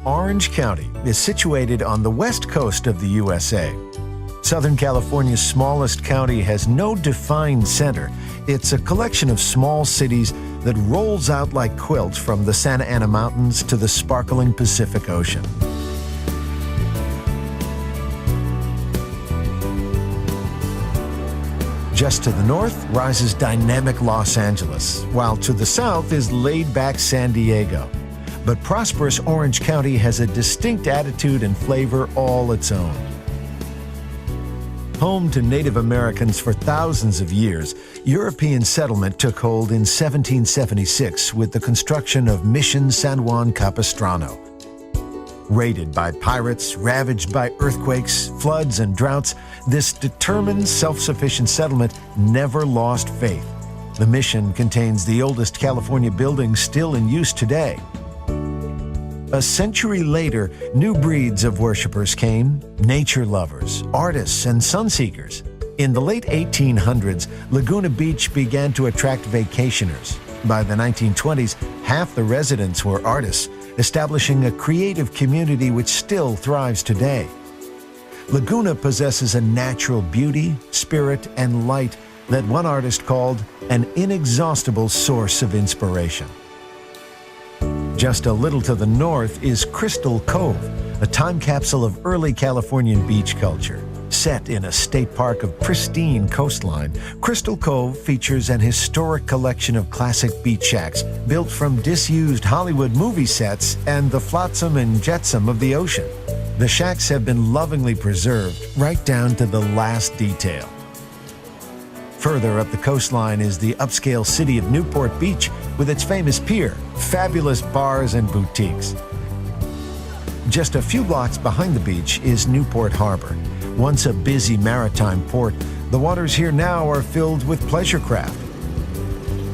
Orange County is situated on the west coast of the USA. Southern California's smallest county has no defined center. It's a collection of small cities that rolls out like quilts from the Santa Ana Mountains to the sparkling Pacific Ocean. Just to the north rises dynamic Los Angeles, while to the south is laid-back San Diego. But prosperous Orange County has a distinct attitude and flavor all its own. Home to Native Americans for thousands of years, European settlement took hold in 1776 with the construction of Mission San Juan Capistrano. Raided by pirates, ravaged by earthquakes, floods, and droughts, this determined, self-sufficient settlement never lost faith. The mission contains the oldest California building still in use today. A century later, new breeds of worshipers came, nature lovers, artists, and sunseekers. In the late 1800s, Laguna Beach began to attract vacationers. By the 1920s, half the residents were artists, establishing a creative community which still thrives today. Laguna possesses a natural beauty, spirit, and light that one artist called an inexhaustible source of inspiration. Just a little to the north is Crystal Cove, a time capsule of early Californian beach culture. Set in a state park of pristine coastline, Crystal Cove features an historic collection of classic beach shacks built from disused Hollywood movie sets and the flotsam and jetsam of the ocean. The shacks have been lovingly preserved right down to the last detail. Further up the coastline is the upscale city of Newport Beach with its famous pier, fabulous bars and boutiques. Just a few blocks behind the beach is Newport Harbor. Once a busy maritime port, the waters here now are filled with pleasure craft.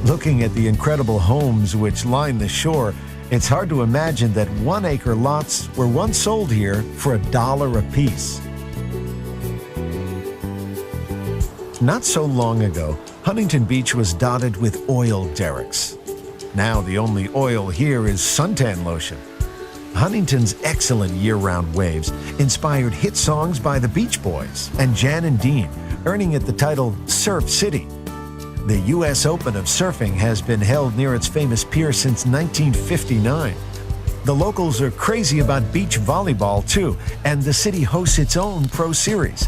Looking at the incredible homes which line the shore, it's hard to imagine that 1-acre lots were once sold here for $1 a piece. Not so long ago, Huntington Beach was dotted with oil derricks. Now the only oil here is suntan lotion. Huntington's excellent year-round waves inspired hit songs by the Beach Boys and Jan and Dean, earning it the title Surf City. The U.S. Open of Surfing has been held near its famous pier since 1959. The locals are crazy about beach volleyball too, and the city hosts its own pro series.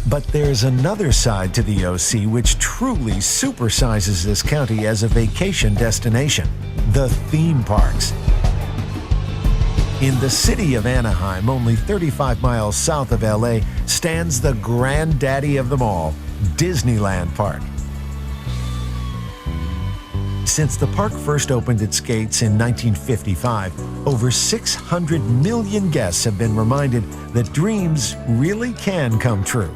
But there's another side to the OC which truly supersizes this county as a vacation destination: the theme parks. In the city of Anaheim, only 35 miles south of LA, stands the granddaddy of them all, Disneyland Park. Since the park first opened its gates in 1955, over 600 million guests have been reminded that dreams really can come true.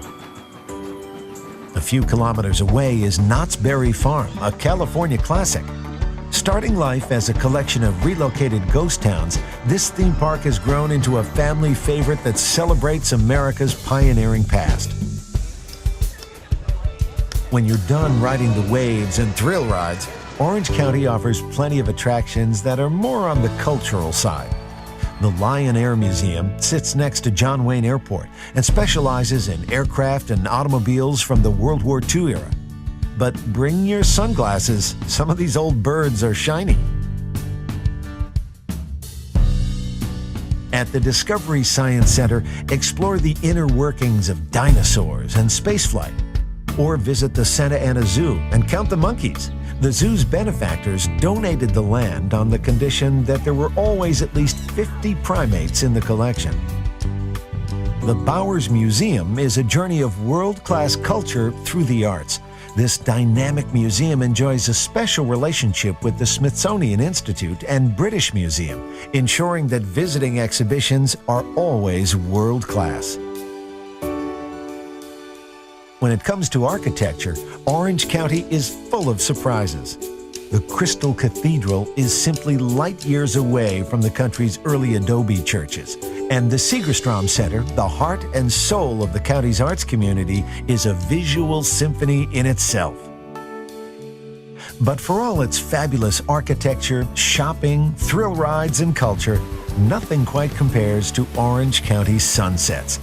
A few kilometers away is Knott's Berry Farm, a California classic. Starting life as a collection of relocated ghost towns, this theme park has grown into a family favorite that celebrates America's pioneering past. When you're done riding the waves and thrill rides, Orange County offers plenty of attractions that are more on the cultural side. The Lion Air Museum sits next to John Wayne Airport and specializes in aircraft and automobiles from the World War II era. But bring your sunglasses, some of these old birds are shiny. At the Discovery Science Center, explore the inner workings of dinosaurs and spaceflight. Or visit the Santa Ana Zoo and count the monkeys. The zoo's benefactors donated the land on the condition that there were always at least 50 primates in the collection. The Bowers Museum is a journey of world-class culture through the arts. This dynamic museum enjoys a special relationship with the Smithsonian Institute and British Museum, ensuring that visiting exhibitions are always world-class. When it comes to architecture, Orange County is full of surprises. The Crystal Cathedral is simply light years away from the country's early adobe churches. And the Segerstrom Center, the heart and soul of the county's arts community, is a visual symphony in itself. But for all its fabulous architecture, shopping, thrill rides, and culture, nothing quite compares to Orange County sunsets.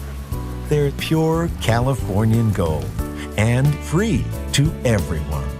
They're pure Californian gold and free to everyone.